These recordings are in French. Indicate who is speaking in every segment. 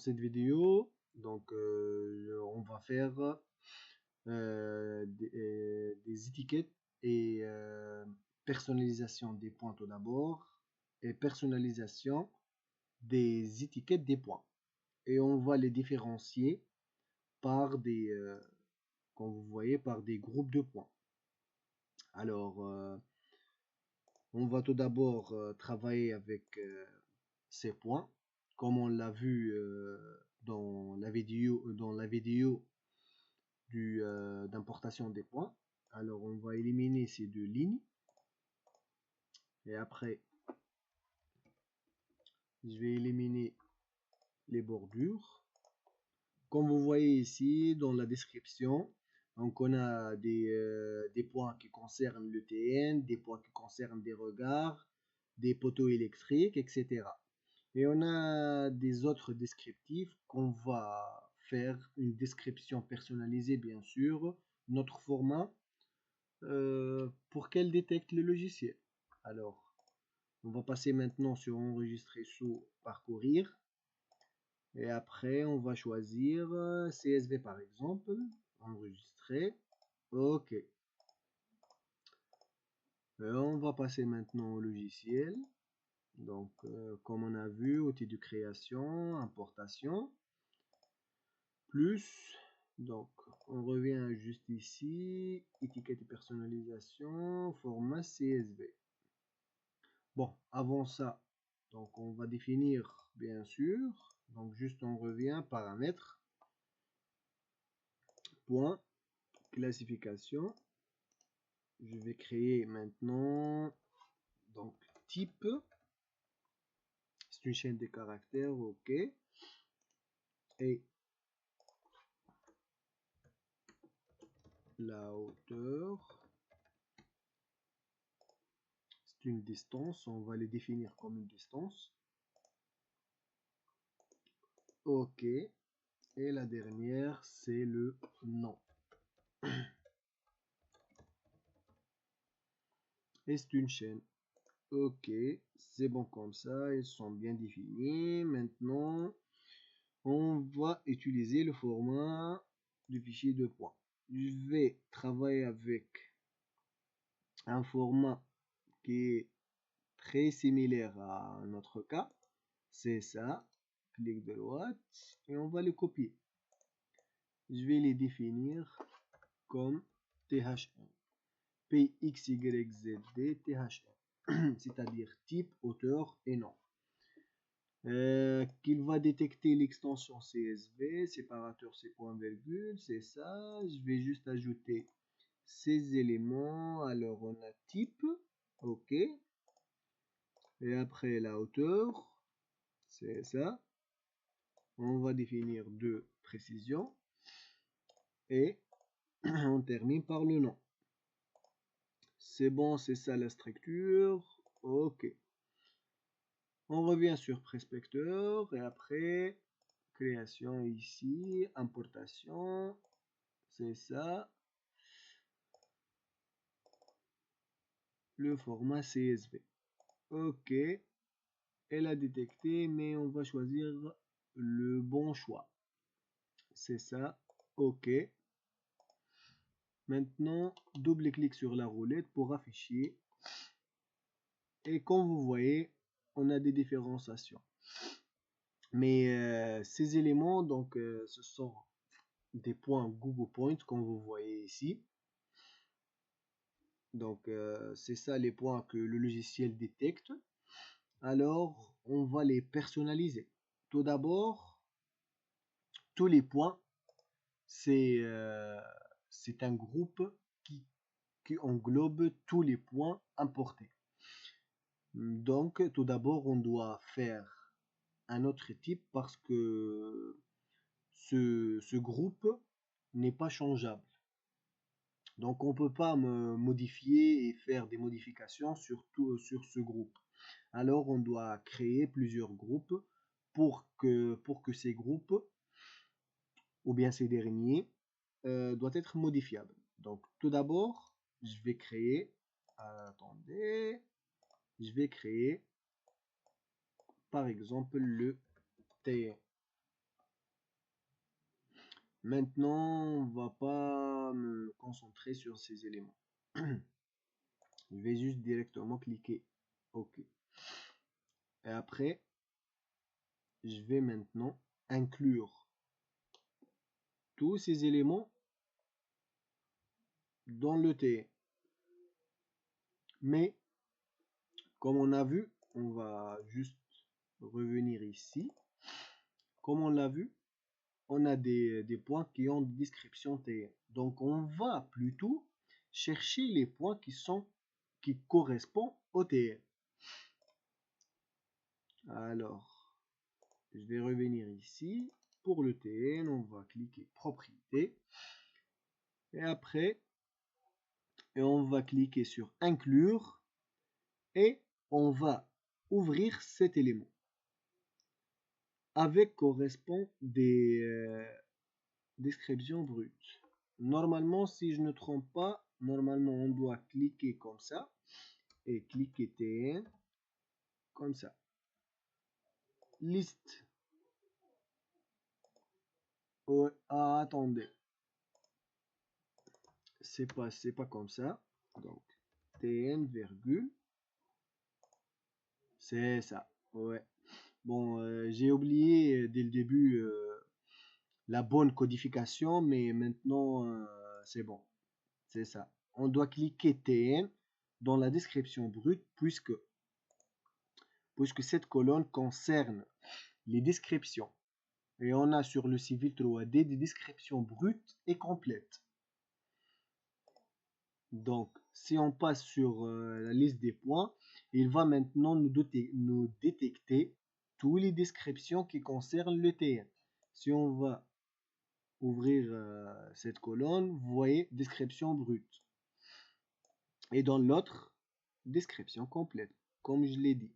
Speaker 1: cette vidéo, donc on va faire des étiquettes et personnalisation des points tout d'abord et personnalisation des étiquettes des points. Et on va les différencier par des, comme vous voyez, par des groupes de points. Alors, on va tout d'abord travailler avec ces points, comme on l'a vu dans la vidéo d'importation des points. Alors, on va éliminer ces deux lignes. Et après, je vais éliminer les bordures. Comme vous voyez ici dans la description, donc on a des points qui concernent le TN, des points qui concernent des regards, des poteaux électriques, etc. Et on a des autres descriptifs qu'on va faire une description personnalisée, bien sûr, notre format pour qu'elle détecte le logiciel. Alors, on va passer maintenant sur enregistrer sous parcourir. Et après, on va choisir CSV par exemple. Enregistrer. OK. Et on va passer maintenant au logiciel. Donc, comme on a vu, outil de création, importation. Plus. Donc, on revient juste ici. Étiquette et personnalisation. Format CSV. Bon, avant ça, donc on va définir bien sûr. Donc, juste on revient, paramètres. Point. Classification. Je vais créer maintenant donc type. C'est une chaîne de caractères, OK. Et la hauteur, c'est une distance, on va les définir comme une distance. OK. Et la dernière, c'est le nom. Et c'est une chaîne. OK, c'est bon comme ça, ils sont bien définis. Maintenant, on va utiliser le format du fichier de points. Je vais travailler avec un format qui est très similaire à notre cas. C'est ça. Clic de droite et on va le copier. Je vais les définir comme THN. PXYZD THN. C'est-à-dire type, hauteur et nom. Qu'il va détecter l'extension CSV, séparateur c'est point virgule, c'est ça. Je vais juste ajouter ces éléments. Alors on a type, OK. Et après la hauteur, c'est ça. On va définir deux précisions. Et on termine par le nom. C'est bon, c'est ça la structure. OK. On revient sur Prospecteur et après création ici, importation, c'est ça. Le format CSV. OK. Elle a détecté, mais on va choisir le bon choix. C'est ça. OK. Maintenant, double-clic sur la roulette pour afficher. Et comme vous voyez, on a des différenciations. Mais ces éléments, donc, ce sont des points Google Point, comme vous voyez ici. Donc, c'est ça les points que le logiciel détecte. Alors, on va les personnaliser. Tout d'abord, tous les points, c'est un groupe qui englobe tous les points importés. Donc, tout d'abord, on doit faire un autre type parce que ce groupe n'est pas changeable. Donc, on ne peut pas modifier et faire des modifications sur ce groupe. Alors, on doit créer plusieurs groupes pour que ces groupes, ou bien ces derniers, doivent être modifiables. Donc, tout d'abord, je vais créer, attendez, je vais créer, par exemple, le T. Maintenant, on va pas me concentrer sur ces éléments. Je vais juste directement cliquer OK. Et après, je vais maintenant inclure tous ces éléments dans le T. Mais, comme on a vu, on va juste revenir ici. Comme on l'a vu, on a des points qui ont des descriptions T. Donc, on va plutôt chercher les points qui correspondent au T. Alors, je vais revenir ici. Pour le TN, on va cliquer propriété. Et après, on va cliquer sur inclure. Et on va ouvrir cet élément. Avec correspond des descriptions brutes. Normalement, si je ne trompe pas, normalement on doit cliquer comme ça. Et cliquer TN. Comme ça. Liste. Oh, ah, attendez. C'est pas comme ça. Donc, TN, virgule. C'est ça. Ouais. Bon, j'ai oublié dès le début la bonne codification, mais maintenant, c'est bon. C'est ça. On doit cliquer TN dans la description brute puisque cette colonne concerne les descriptions. Et on a sur le Civil 3D des descriptions brutes et complètes. Donc, si on passe sur la liste des points, il va maintenant nous détecter toutes les descriptions qui concernent le TN. Si on va ouvrir cette colonne, vous voyez description brute. Et dans l'autre, description complète, comme je l'ai dit.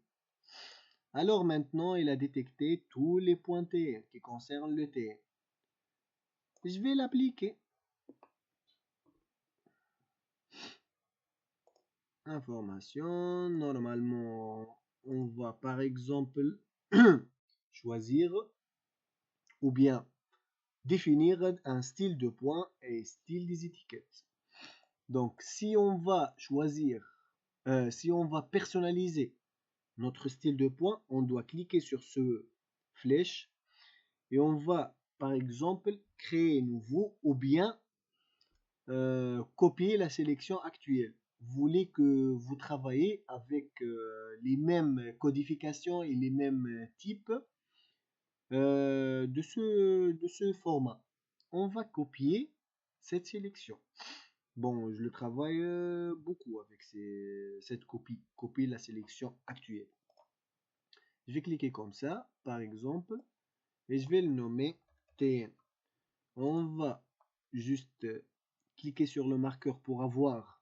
Speaker 1: Alors maintenant, il a détecté tous les points TN qui concernent le TN. Je vais l'appliquer. Information, normalement, on va par exemple choisir ou bien définir un style de points et style des étiquettes. Donc, si on va choisir, si on va personnaliser notre style de points, on doit cliquer sur ce flèche et on va, par exemple, créer nouveau ou bien copier la sélection actuelle. Vous voulez que vous travaillez avec les mêmes codifications et les mêmes types de ce format. On va copier cette sélection. Bon, je le travaille beaucoup avec cette copie, copier la sélection actuelle. Je vais cliquer comme ça, par exemple, et je vais le nommer TN. On va juste cliquer sur le marqueur pour avoir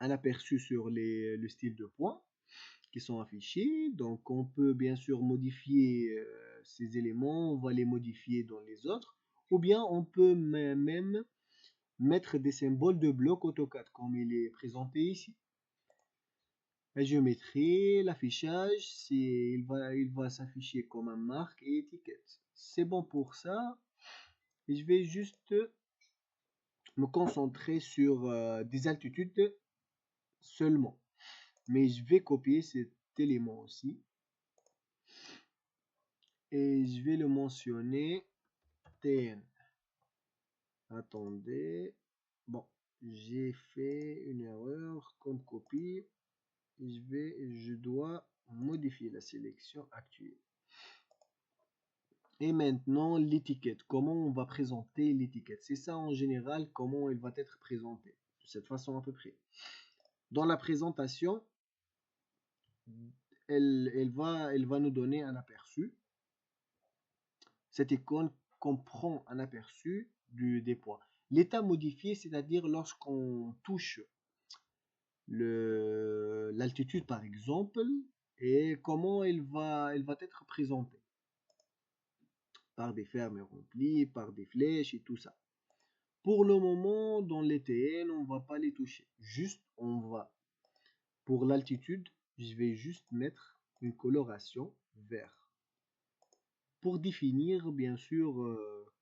Speaker 1: un aperçu sur le style de points qui sont affichés. Donc on peut bien sûr modifier ces éléments, on va les modifier dans les autres, ou bien on peut même mettre des symboles de bloc AutoCAD comme il est présenté ici. La géométrie, l'affichage, il va s'afficher comme un marque et étiquette. C'est bon pour ça. Et je vais juste me concentrer sur des altitudes seulement. Mais je vais copier cet élément aussi. Et je vais le mentionner TN. Attendez. Bon, j'ai fait une erreur comme copie. Je dois modifier la sélection actuelle. Et maintenant, l'étiquette. Comment on va présenter l'étiquette? C'est ça en général, comment elle va être présentée. De cette façon à peu près. Dans la présentation, elle va nous donner un aperçu. Cette icône comprend un aperçu des points. L'état modifié, c'est-à-dire lorsqu'on touche l'altitude par exemple, et comment elle va être présentée. Par des fermes remplies, par des flèches et tout ça. Pour le moment, dans les TN, on va pas les toucher. Juste, on va, pour l'altitude, je vais juste mettre une coloration vert. Pour définir, bien sûr,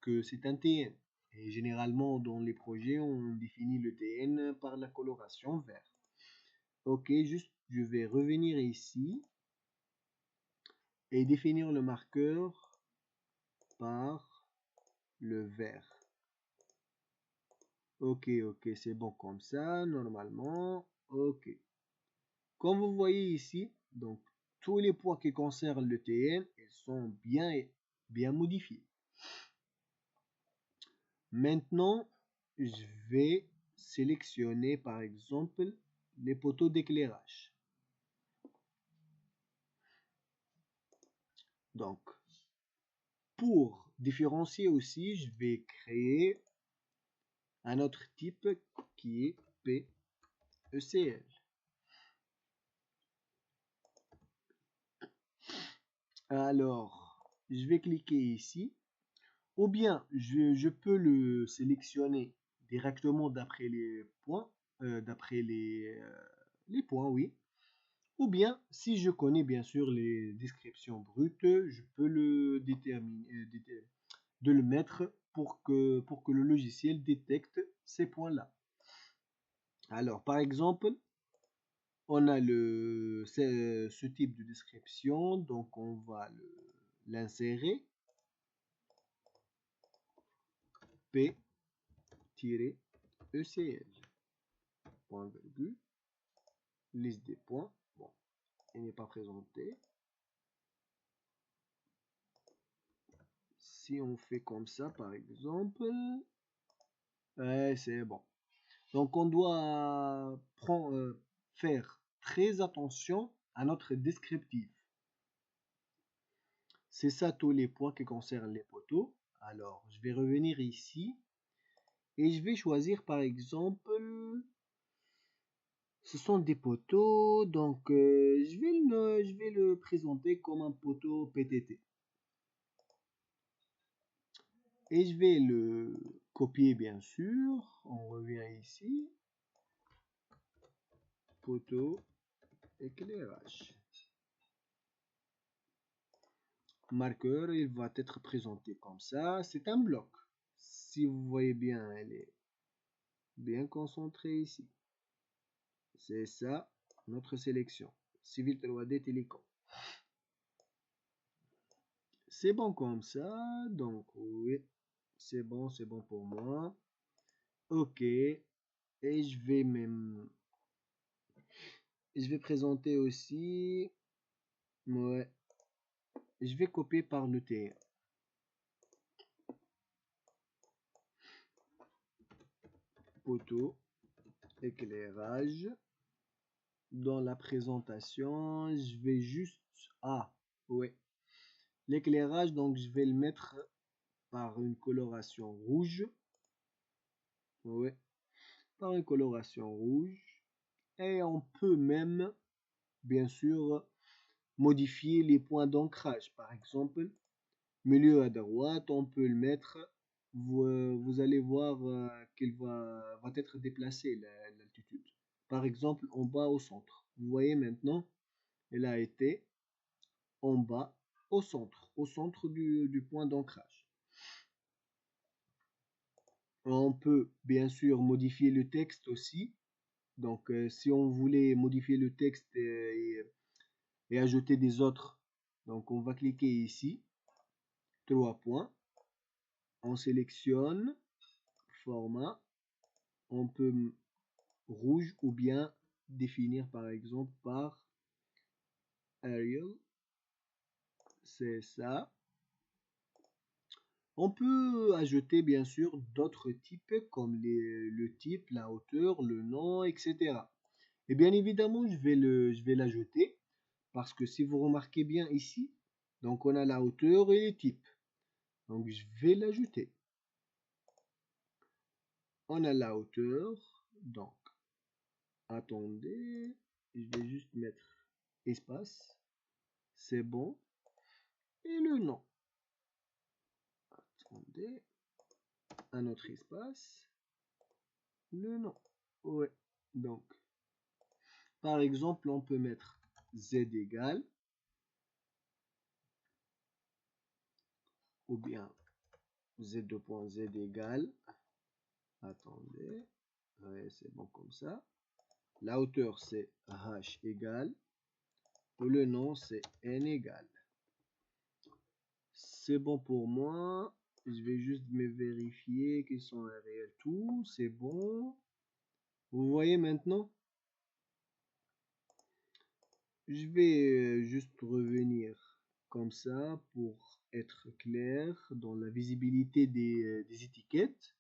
Speaker 1: que c'est un TN. Et généralement, dans les projets, on définit le TN par la coloration vert. Ok, juste, je vais revenir ici et définir le marqueur par le vert. Ok, c'est bon comme ça, normalement. Ok. Comme vous voyez ici, donc tous les points qui concernent le TN, ils sont bien modifiés. Maintenant, je vais sélectionner par exemple les poteaux d'éclairage. Donc, pour différencier aussi, je vais créer un autre type qui est PECL. Alors, je vais cliquer ici, ou bien je peux le sélectionner directement d'après les points, les points, oui. Ou bien, si je connais bien sûr les descriptions brutes, je peux le déterminer, de le mettre pour que le logiciel détecte ces points-là. Alors, par exemple, on a ce type de description, donc on va l'insérer. P-ECL. Point virgule. Liste des points. Bon, il n'est pas présenté. Si on fait comme ça, par exemple, c'est bon. Donc on doit faire très attention à notre descriptif. C'est ça tous les points qui concernent les poteaux. Alors, je vais revenir ici et je vais choisir par exemple, ce sont des poteaux, donc je vais le présenter comme un poteau PTT. Et je vais le copier bien sûr. On revient ici. Poteau éclairage. Marqueur, il va être présenté comme ça. C'est un bloc. Si vous voyez bien, elle est bien concentrée ici. C'est ça, notre sélection. Civil 3D Télécom. C'est bon comme ça. Donc, oui, c'est bon pour moi. Ok. Et je vais présenter aussi. Ouais. Je vais copier par le T. Poteau, éclairage. Dans la présentation, je vais juste... Ah, ouais. L'éclairage, donc je vais le mettre par une coloration rouge. Ouais. Par une coloration rouge. Et on peut même, bien sûr, modifier les points d'ancrage. Par exemple, milieu à droite, on peut le mettre. Vous allez voir qu'il va être déplacé l'altitude. Par exemple, en bas au centre. Vous voyez maintenant, elle a été en bas au centre du point d'ancrage. On peut bien sûr modifier le texte aussi. Donc, si on voulait modifier le texte et ajouter des autres, donc on va cliquer ici, 3 points, on sélectionne, format, on peut rouge ou bien définir par exemple par Arial, c'est ça. On peut ajouter bien sûr d'autres types comme le type, la hauteur, le nom, etc. Et bien évidemment, je vais l'ajouter parce que si vous remarquez bien ici, donc on a la hauteur et les types. Donc je vais l'ajouter. On a la hauteur, donc attendez, je vais juste mettre espace, c'est bon. Et le nom, attendez, un autre espace, le nom, ouais. Donc, par exemple, on peut mettre z égale, ou bien z2.z égale, attendez, ouais, c'est bon comme ça. La hauteur c'est h égale, le nom c'est n égale. C'est bon pour moi. Je vais juste me vérifier qu'ils sont réels tout. C'est bon. Vous voyez maintenant? Je vais juste revenir comme ça pour être clair dans la visibilité des étiquettes.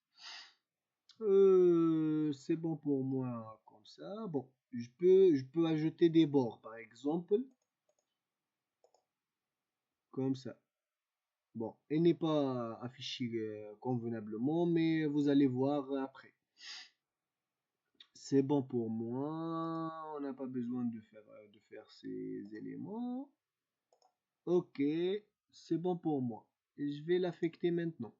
Speaker 1: C'est bon pour moi comme ça. Bon, je peux ajouter des bords par exemple. Comme ça. Bon, elle n'est pas affichée convenablement, mais vous allez voir après. C'est bon pour moi. On n'a pas besoin de faire ces éléments. Ok, c'est bon pour moi. Et je vais l'affecter maintenant.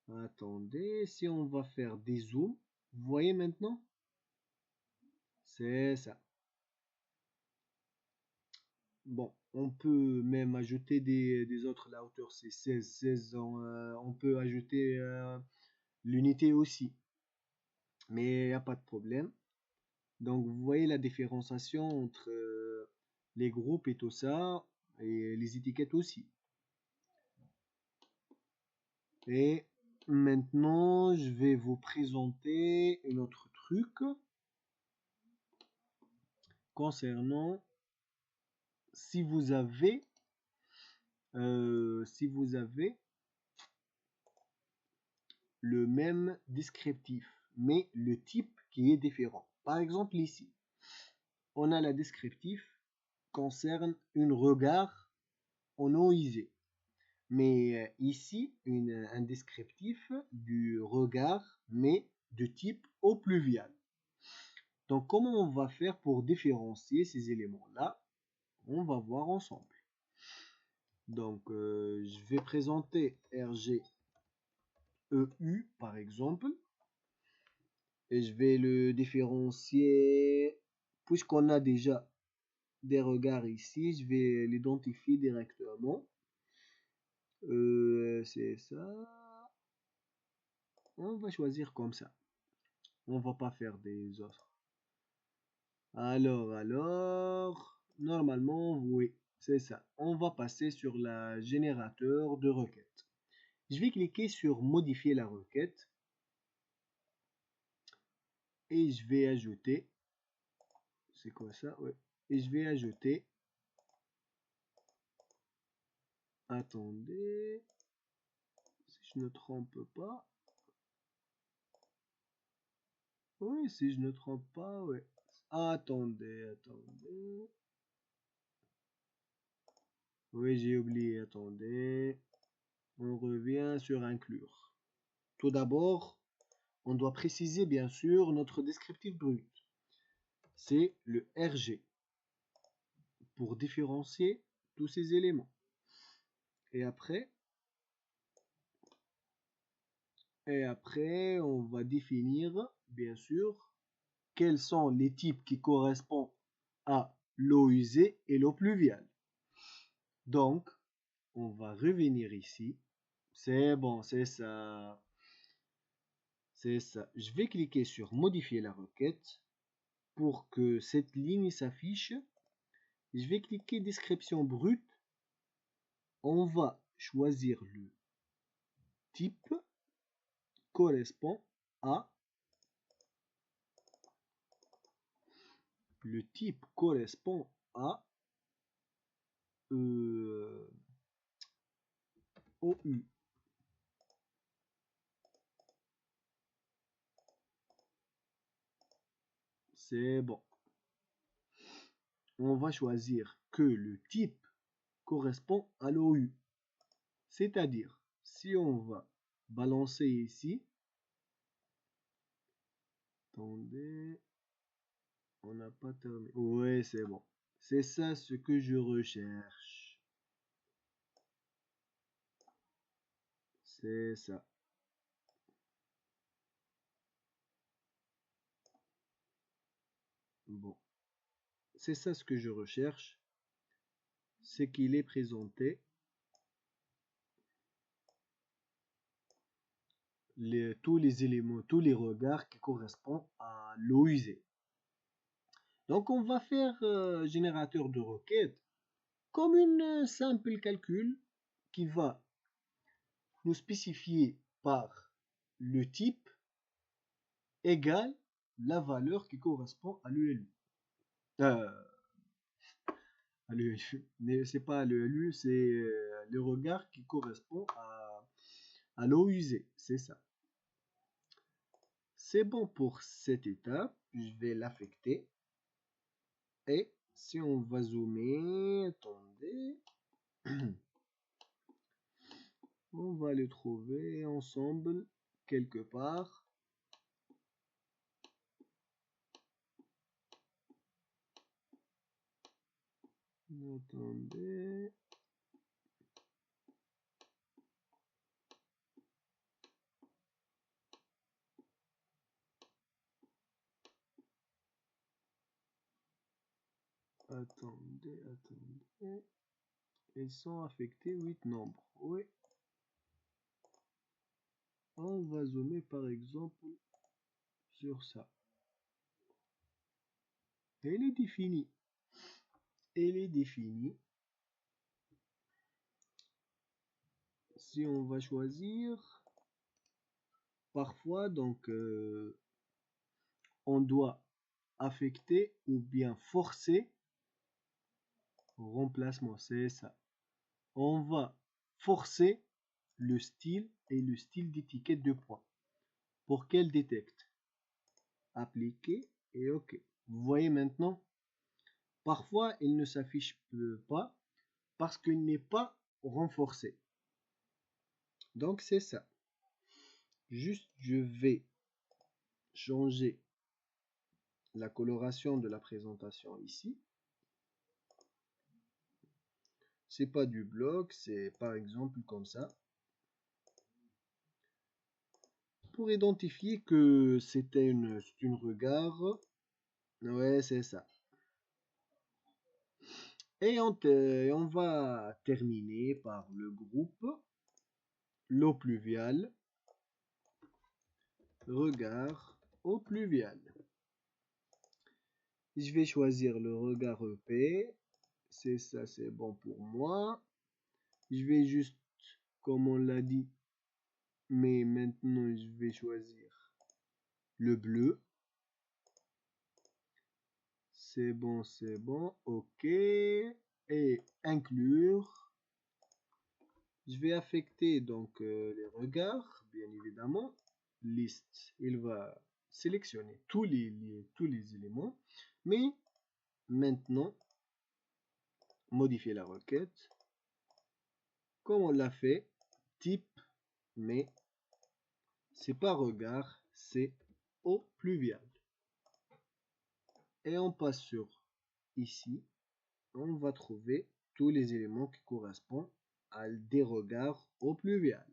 Speaker 1: Attendez, si on va faire des zooms, vous voyez maintenant? C'est ça. Bon, on peut même ajouter des autres. La hauteur c'est 16. 16 on peut ajouter l'unité aussi. Mais il n'y a pas de problème. Donc vous voyez la différenciation entre les groupes et tout ça, et les étiquettes aussi. Et maintenant, je vais vous présenter un autre truc concernant si vous avez le même descriptif, mais le type qui est différent. Par exemple ici, on a la descriptif concerne un regard en OIG. Mais ici, un descriptif du regard, mais de type eau pluviale. Donc, comment on va faire pour différencier ces éléments-là? On va voir ensemble. Donc, je vais présenter RGEU, par exemple. Et je vais le différencier, puisqu'on a déjà des regards ici, je vais l'identifier directement. C'est ça. On va choisir comme ça. On va pas faire des offres. Alors, normalement, oui, c'est ça. On va passer sur la générateur de requête. Je vais cliquer sur modifier la requête et je vais ajouter, c'est quoi ça? Ouais. Et je vais ajouter, attendez, si je ne trompe pas, oui, si je ne trompe pas, ouais. Attendez. Oui, j'ai oublié, attendez. On revient sur inclure. Tout d'abord, on doit préciser bien sûr notre descriptif brut. C'est le RG pour différencier tous ces éléments. Et après, on va définir bien sûr quels sont les types qui correspondent à l'eau usée et l'eau pluviale. Donc, on va revenir ici. C'est bon, c'est ça. C'est ça. Je vais cliquer sur modifier la requête pour que cette ligne s'affiche. Je vais cliquer description brute. On va choisir le type correspond à OU. C'est bon. On va choisir que le type correspond à l'OU. C'est-à-dire, si on va balancer ici, attendez, on n'a pas terminé. Ouais, c'est bon. C'est ça ce que je recherche. C'est ça. Bon. C'est ça ce que je recherche. C'est qu'il est présenté tous les éléments, tous les regards qui correspondent à l'eau usée. Donc on va faire générateur de requête comme une simple calcul qui va nous spécifier par le type égale la valeur qui correspond à l'ELU. À l'ELU. Mais c'est pas l'ELU, c'est le regard qui correspond à l'eau usée. C'est ça. C'est bon pour cette étape. Je vais l'affecter. Et si on va zoomer, attendez, on va le trouver ensemble quelque part. Attendez. Attendez. Ils sont affectés 8 nombres. Oui. On va zoomer par exemple sur ça. Elle est définie. Elle est définie. Si on va choisir, parfois donc on doit affecter ou bien forcer remplacement, c'est ça. On va forcer le style et le style d'étiquette de points pour qu'elle détecte. Appliquer et OK. Vous voyez maintenant, parfois il ne s'affiche pas parce qu'il n'est pas renforcé. Donc c'est ça. Juste, je vais changer la coloration de la présentation ici. C'est pas du bloc, c'est par exemple comme ça. Pour identifier que c'était une regard. Ouais, c'est ça. Et on va terminer par le groupe l'eau pluviale, regard eau pluviale. Je vais choisir le regard EP. C'est ça, c'est bon pour moi. Je vais juste, comme on l'a dit, mais maintenant je vais choisir le bleu. C'est bon, ok. Et inclure. Je vais affecter donc les regards, bien évidemment. Liste, il va sélectionner tous les éléments. Mais maintenant, modifier la requête. Comme on l'a fait, type, mais c'est pas regard, c'est eau pluviale. Et on passe sur ici, on va trouver tous les éléments qui correspondent à des regards eau pluviale.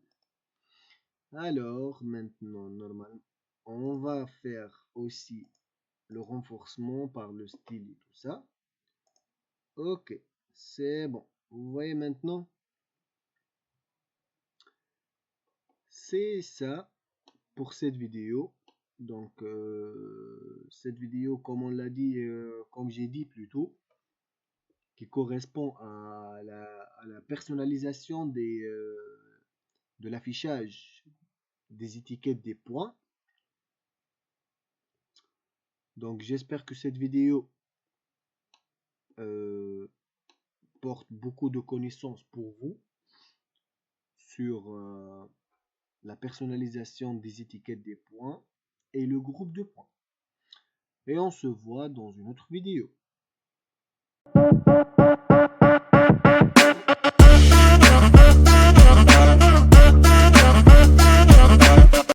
Speaker 1: Alors maintenant, normalement, on va faire aussi le renforcement par le style et tout ça. Ok, c'est bon. Vous voyez maintenant, c'est ça pour cette vidéo. Donc cette vidéo, comme on l'a dit, comme j'ai dit plus tôt, qui correspond à la personnalisation de l'affichage des étiquettes des points. Donc j'espère que cette vidéo porte beaucoup de connaissances pour vous sur la personnalisation des étiquettes des points et le groupe de points. Et on se voit dans une autre vidéo.